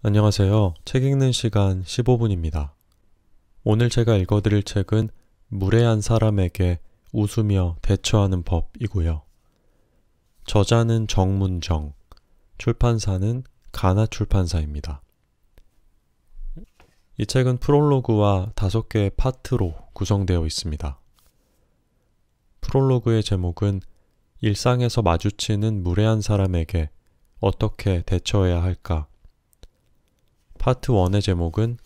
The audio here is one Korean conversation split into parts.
안녕하세요. 책 읽는 시간 15분입니다. 오늘 제가 읽어드릴 책은 무례한 사람에게 웃으며 대처하는 법이고요. 저자는 정문정, 출판사는 가나 출판사입니다. 이 책은 프롤로그와 5개의 파트로 구성되어 있습니다. 프롤로그의 제목은 일상에서 마주치는 무례한 사람에게 어떻게 대처해야 할까? 파트 1의 제목은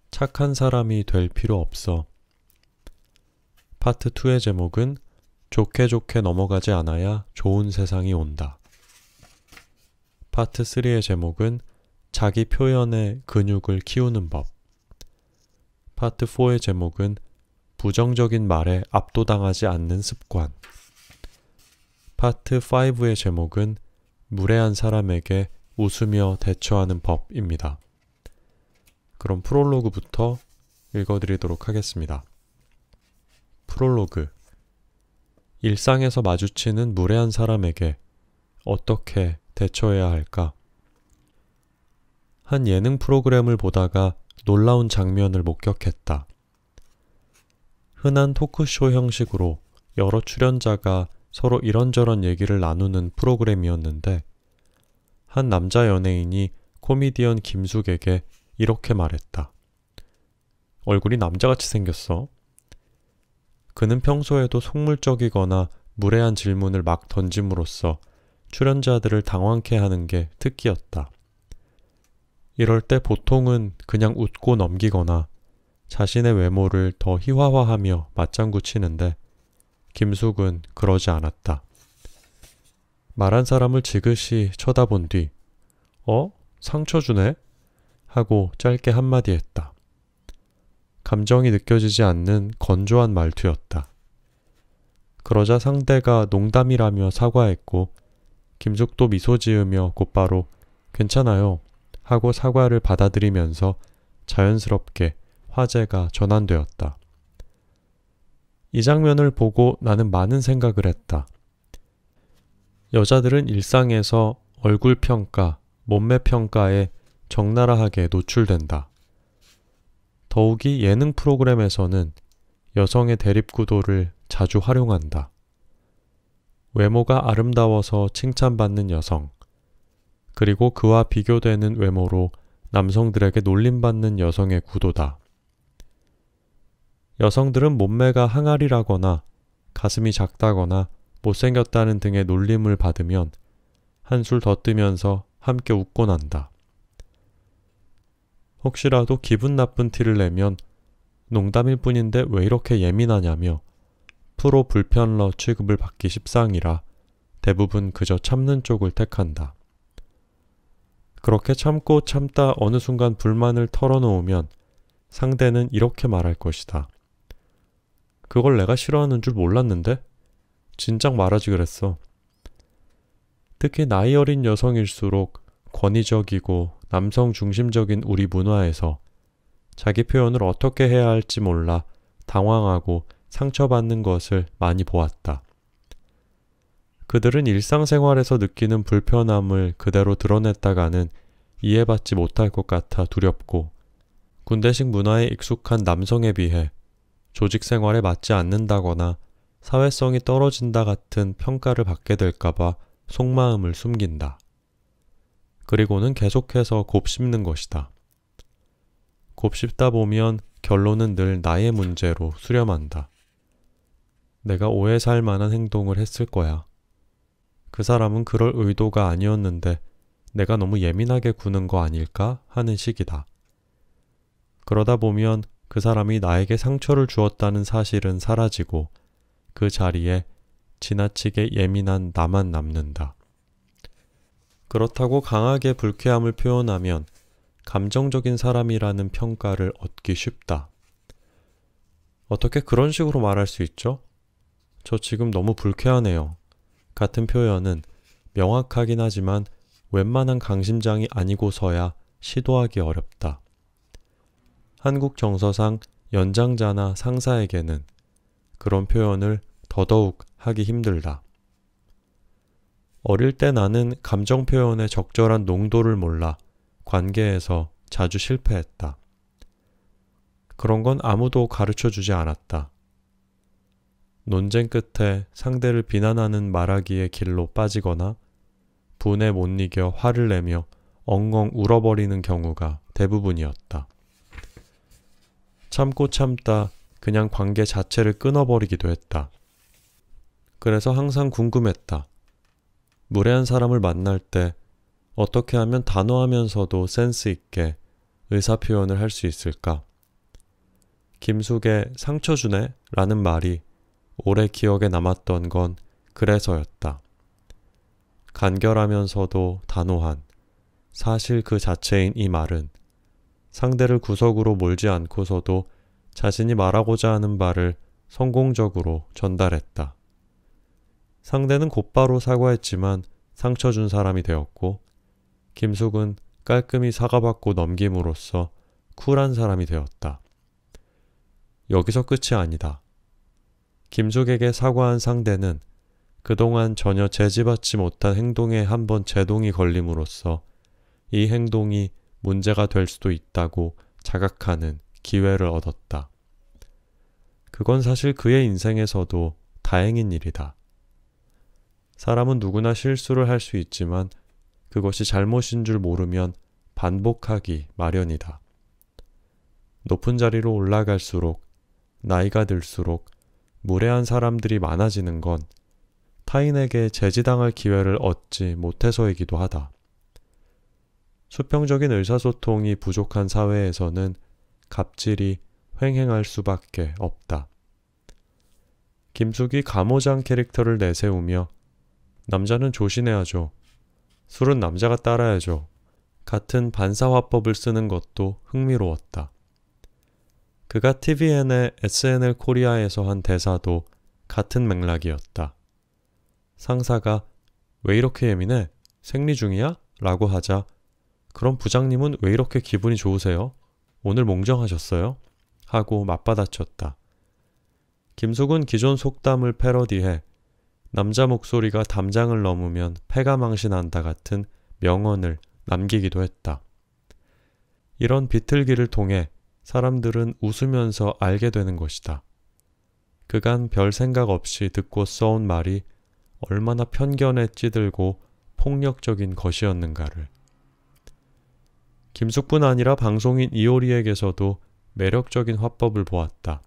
착한 사람이 될 필요 없어. 파트 2의 제목은 좋게 좋게 넘어가지 않아야 좋은 세상이 온다. 파트 3의 제목은 자기 표현의 근육을 키우는 법. 파트 4의 제목은 부정적인 말에 압도당하지 않는 습관. 파트 5의 제목은 무례한 사람에게 웃으며 대처하는 법입니다. 그럼 프롤로그부터 읽어드리도록 하겠습니다. 프롤로그. 일상에서 마주치는 무례한 사람에게 어떻게 대처해야 할까? 한 예능 프로그램을 보다가 놀라운 장면을 목격했다. 흔한 토크쇼 형식으로 여러 출연자가 서로 이런저런 얘기를 나누는 프로그램이었는데 한 남자 연예인이 코미디언 김숙에게 이렇게 말했다. 얼굴이 남자같이 생겼어. 그는 평소에도 속물적이거나 무례한 질문을 막 던짐으로써 출연자들을 당황케 하는 게 특기였다. 이럴 때 보통은 그냥 웃고 넘기거나 자신의 외모를 더 희화화하며 맞장구 치는데 김숙은 그러지 않았다. 말한 사람을 지그시 쳐다본 뒤 상처 주네? 하고 짧게 한마디 했다. 감정이 느껴지지 않는 건조한 말투였다. 그러자 상대가 농담이라며 사과했고 김숙도 미소 지으며 곧바로 괜찮아요 하고 사과를 받아들이면서 자연스럽게 화제가 전환되었다. 이 장면을 보고 나는 많은 생각을 했다. 여자들은 일상에서 얼굴 평가, 몸매 평가에 적나라하게 노출된다. 더욱이 예능 프로그램에서는 여성의 대립구도를 자주 활용한다. 외모가 아름다워서 칭찬받는 여성, 그리고 그와 비교되는 외모로 남성들에게 놀림받는 여성의 구도다. 여성들은 몸매가 항아리라거나 가슴이 작다거나 못생겼다는 등의 놀림을 받으면 한술 더 뜨면서 함께 웃고 난다. 혹시라도 기분 나쁜 티를 내면 농담일 뿐인데 왜 이렇게 예민하냐며 프로 불편러 취급을 받기 십상이라 대부분 그저 참는 쪽을 택한다. 그렇게 참고 참다 어느 순간 불만을 털어놓으면 상대는 이렇게 말할 것이다. 그걸 내가 싫어하는 줄 몰랐는데? 진작 말하지 그랬어. 특히 나이 어린 여성일수록 권위적이고 남성 중심적인 우리 문화에서 자기 표현을 어떻게 해야 할지 몰라 당황하고 상처받는 것을 많이 보았다. 그들은 일상생활에서 느끼는 불편함을 그대로 드러냈다가는 이해받지 못할 것 같아 두렵고 군대식 문화에 익숙한 남성에 비해 조직 생활에 맞지 않는다거나 사회성이 떨어진다 같은 평가를 받게 될까봐 속마음을 숨긴다. 그리고는 계속해서 곱씹는 것이다. 곱씹다 보면 결론은 늘 나의 문제로 수렴한다. 내가 오해 살 만한 행동을 했을 거야. 그 사람은 그럴 의도가 아니었는데 내가 너무 예민하게 구는 거 아닐까 하는 식이다. 그러다 보면 그 사람이 나에게 상처를 주었다는 사실은 사라지고 그 자리에 지나치게 예민한 나만 남는다. 그렇다고 강하게 불쾌함을 표현하면 감정적인 사람이라는 평가를 얻기 쉽다. 어떻게 그런 식으로 말할 수 있죠? 저 지금 너무 불쾌하네요. 같은 표현은 명확하긴 하지만 웬만한 강심장이 아니고서야 시도하기 어렵다. 한국 정서상 연장자나 상사에게는 그런 표현을 더더욱 하기 힘들다. 어릴 때 나는 감정 표현의 적절한 농도를 몰라 관계에서 자주 실패했다. 그런 건 아무도 가르쳐 주지 않았다. 논쟁 끝에 상대를 비난하는 말하기의 길로 빠지거나 분에 못 이겨 화를 내며 엉엉 울어버리는 경우가 대부분이었다. 참고 참다 그냥 관계 자체를 끊어버리기도 했다. 그래서 항상 궁금했다. 무례한 사람을 만날 때 어떻게 하면 단호하면서도 센스 있게 의사표현을 할 수 있을까? 김숙의 상처 주네? 라는 말이 오래 기억에 남았던 건 그래서였다. 간결하면서도 단호한 사실 그 자체인 이 말은 상대를 구석으로 몰지 않고서도 자신이 말하고자 하는 바를 성공적으로 전달했다. 상대는 곧바로 사과했지만 상처 준 사람이 되었고 김숙은 깔끔히 사과받고 넘김으로써 쿨한 사람이 되었다. 여기서 끝이 아니다. 김숙에게 사과한 상대는 그동안 전혀 제지받지 못한 행동에 한번 제동이 걸림으로써 이 행동이 문제가 될 수도 있다고 자각하는 기회를 얻었다. 그건 사실 그의 인생에서도 다행인 일이다. 사람은 누구나 실수를 할 수 있지만 그것이 잘못인 줄 모르면 반복하기 마련이다. 높은 자리로 올라갈수록 나이가 들수록 무례한 사람들이 많아지는 건 타인에게 제지당할 기회를 얻지 못해서이기도 하다. 수평적인 의사소통이 부족한 사회에서는 갑질이 횡행할 수밖에 없다. 김숙이 감호장 캐릭터를 내세우며 남자는 조신해야죠. 술은 남자가 따라야죠. 같은 반사화법을 쓰는 것도 흥미로웠다. 그가 TVN의 SNL 코리아에서 한 대사도 같은 맥락이었다. 상사가 왜 이렇게 예민해? 생리 중이야? 라고 하자 그럼 부장님은 왜 이렇게 기분이 좋으세요? 오늘 몽정하셨어요? 하고 맞받아쳤다. 김숙은 기존 속담을 패러디해 남자 목소리가 담장을 넘으면 패가 망신한다 같은 명언을 남기기도 했다. 이런 비틀기를 통해 사람들은 웃으면서 알게 되는 것이다. 그간 별 생각 없이 듣고 써온 말이 얼마나 편견에 찌들고 폭력적인 것이었는가를. 김숙뿐 아니라 방송인 이효리에게서도 매력적인 화법을 보았다.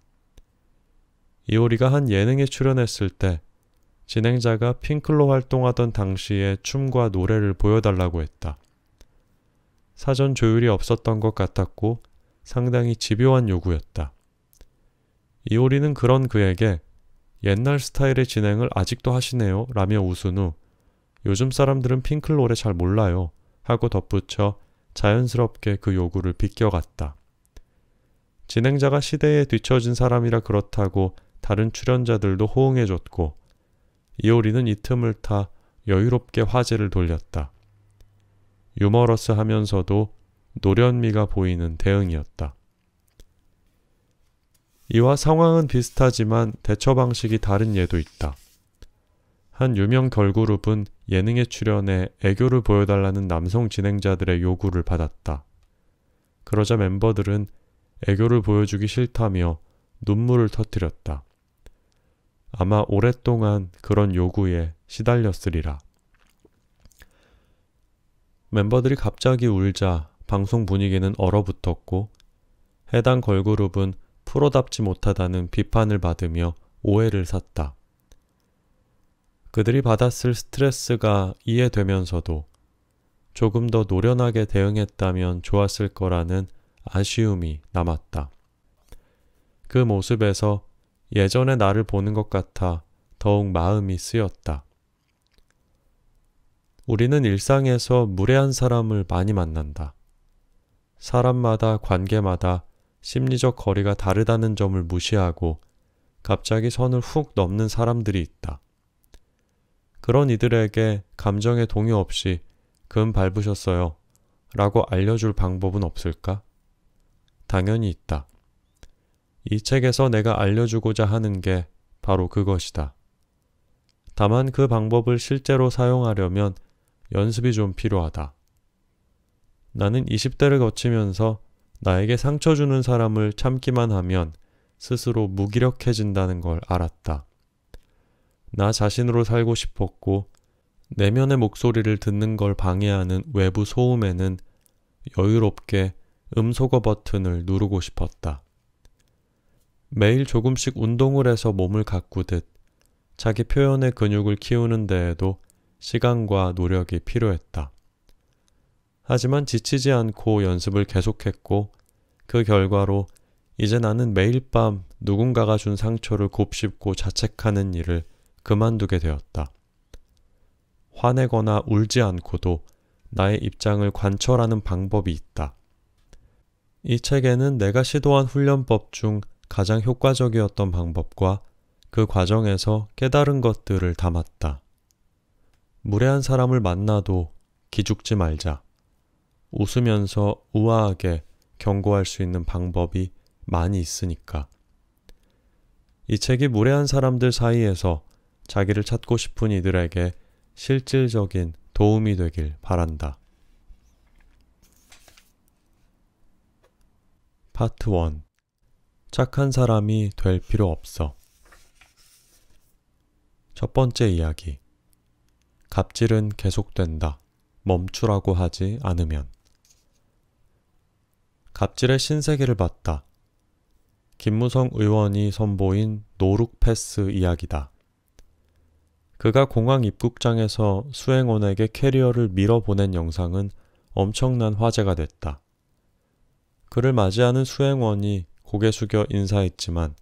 이효리가 한 예능에 출연했을 때 진행자가 핑클로 활동하던 당시의 춤과 노래를 보여달라고 했다. 사전 조율이 없었던 것 같았고 상당히 집요한 요구였다. 이효리는 그런 그에게 옛날 스타일의 진행을 아직도 하시네요 라며 웃은 후 요즘 사람들은 핑클 노래 잘 몰라요 하고 덧붙여 자연스럽게 그 요구를 비껴갔다. 진행자가 시대에 뒤처진 사람이라 그렇다고 다른 출연자들도 호응해줬고 이효리는 이 틈을 타 여유롭게 화제를 돌렸다. 유머러스하면서도 노련미가 보이는 대응이었다. 이와 상황은 비슷하지만 대처 방식이 다른 예도 있다. 한 유명 걸그룹은 예능에 출연해 애교를 보여달라는 남성 진행자들의 요구를 받았다. 그러자 멤버들은 애교를 보여주기 싫다며 눈물을 터뜨렸다. 아마 오랫동안 그런 요구에 시달렸으리라. 멤버들이 갑자기 울자 방송 분위기는 얼어붙었고 해당 걸그룹은 프로답지 못하다는 비판을 받으며 오해를 샀다. 그들이 받았을 스트레스가 이해되면서도 조금 더 노련하게 대응했다면 좋았을 거라는 아쉬움이 남았다. 그 모습에서 예전의 나를 보는 것 같아 더욱 마음이 쓰였다. 우리는 일상에서 무례한 사람을 많이 만난다. 사람마다 관계마다 심리적 거리가 다르다는 점을 무시하고 갑자기 선을 훅 넘는 사람들이 있다. 그런 이들에게 감정의 동요 없이 금 밟으셨어요 라고 알려줄 방법은 없을까? 당연히 있다. 이 책에서 내가 알려주고자 하는 게 바로 그것이다. 다만 그 방법을 실제로 사용하려면 연습이 좀 필요하다. 나는 20대를 거치면서 나에게 상처 주는 사람을 참기만 하면 스스로 무기력해진다는 걸 알았다. 나 자신으로 살고 싶었고 내면의 목소리를 듣는 걸 방해하는 외부 소음에는 여유롭게 음소거 버튼을 누르고 싶었다. 매일 조금씩 운동을 해서 몸을 가꾸듯 자기 표현의 근육을 키우는 데에도 시간과 노력이 필요했다. 하지만 지치지 않고 연습을 계속했고 그 결과로 이제 나는 매일 밤 누군가가 준 상처를 곱씹고 자책하는 일을 그만두게 되었다. 화내거나 울지 않고도 나의 입장을 관철하는 방법이 있다. 이 책에는 내가 시도한 훈련법 중 가장 효과적이었던 방법과 그 과정에서 깨달은 것들을 담았다. 무례한 사람을 만나도 기죽지 말자. 웃으면서 우아하게 경고할 수 있는 방법이 많이 있으니까. 이 책이 무례한 사람들 사이에서 자기를 찾고 싶은 이들에게 실질적인 도움이 되길 바란다. 파트 1. 착한 사람이 될 필요 없어. 첫 번째 이야기. 갑질은 계속된다. 멈추라고 하지 않으면. 갑질의 신세계를 봤다. 김무성 의원이 선보인 노룩 패스 이야기다. 그가 공항 입국장에서 수행원에게 캐리어를 밀어보낸 영상은 엄청난 화제가 됐다. 그를 맞이하는 수행원이 고개 숙여 인사했지만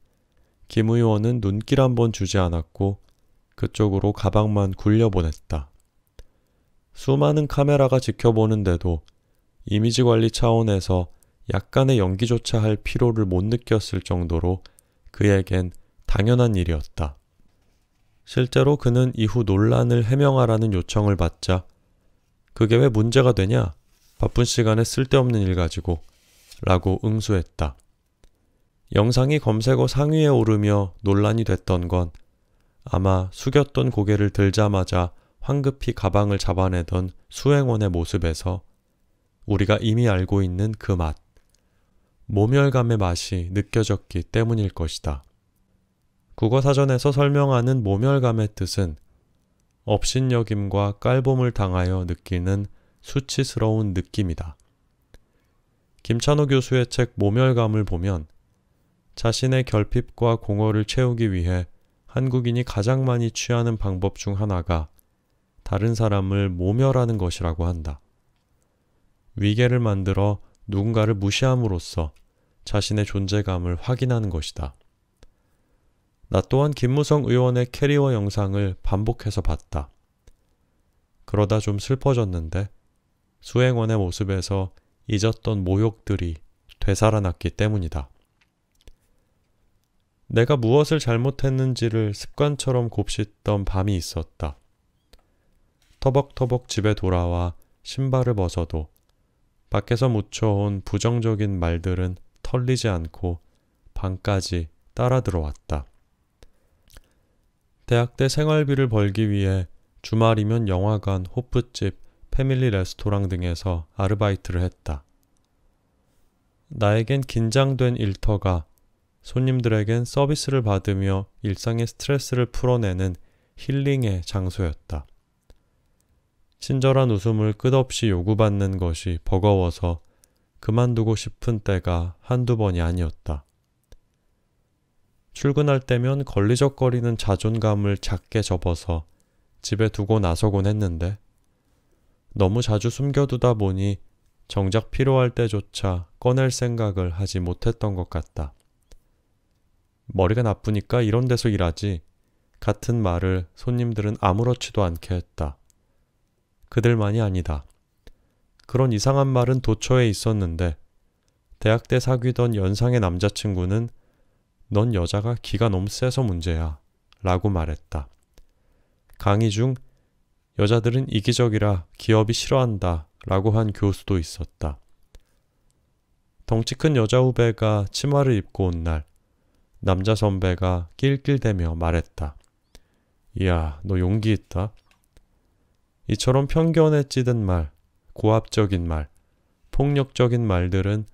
김 의원은 눈길 한번 주지 않았고 그쪽으로 가방만 굴려보냈다. 수많은 카메라가 지켜보는데도 이미지 관리 차원에서 약간의 연기조차 할 필요를 못 느꼈을 정도로 그에겐 당연한 일이었다. 실제로 그는 이후 논란을 해명하라는 요청을 받자 그게 왜 문제가 되냐? 바쁜 시간에 쓸데없는 일 가지고 라고 응수했다. 영상이 검색어 상위에 오르며 논란이 됐던 건 아마 숙였던 고개를 들자마자 황급히 가방을 잡아내던 수행원의 모습에서 우리가 이미 알고 있는 그 맛, 모멸감의 맛이 느껴졌기 때문일 것이다. 국어사전에서 설명하는 모멸감의 뜻은 업신여김과 깔봄을 당하여 느끼는 수치스러운 느낌이다. 김찬호 교수의 책 모멸감을 보면 자신의 결핍과 공허를 채우기 위해 한국인이 가장 많이 취하는 방법 중 하나가 다른 사람을 모멸하는 것이라고 한다. 위계를 만들어 누군가를 무시함으로써 자신의 존재감을 확인하는 것이다. 나 또한 김무성 의원의 캐리어 영상을 반복해서 봤다. 그러다 좀 슬퍼졌는데 수행원의 모습에서 잊었던 모욕들이 되살아났기 때문이다. 내가 무엇을 잘못했는지를 습관처럼 곱씹던 밤이 있었다. 터벅터벅 집에 돌아와 신발을 벗어도 밖에서 묻혀온 부정적인 말들은 털리지 않고 방까지 따라 들어왔다. 대학 때 생활비를 벌기 위해 주말이면 영화관, 호프집, 패밀리 레스토랑 등에서 아르바이트를 했다. 나에겐 긴장된 일터가 손님들에겐 서비스를 받으며 일상의 스트레스를 풀어내는 힐링의 장소였다. 친절한 웃음을 끝없이 요구받는 것이 버거워서 그만두고 싶은 때가 한두 번이 아니었다. 출근할 때면 걸리적거리는 자존감을 작게 접어서 집에 두고 나서곤 했는데 너무 자주 숨겨두다 보니 정작 필요할 때조차 꺼낼 생각을 하지 못했던 것 같다. 머리가 나쁘니까 이런 데서 일하지 같은 말을 손님들은 아무렇지도 않게 했다. 그들만이 아니다. 그런 이상한 말은 도처에 있었는데 대학 때 사귀던 연상의 남자친구는 넌 여자가 기가 너무 세서 문제야 라고 말했다. 강의 중 여자들은 이기적이라 기업이 싫어한다 라고 한 교수도 있었다. 덩치 큰 여자 후배가 치마를 입고 온 날 남자 선배가 낄낄대며 말했다. 이야, 너 용기 있다. 이처럼 편견에 찌든 말, 고압적인 말, 폭력적인 말들은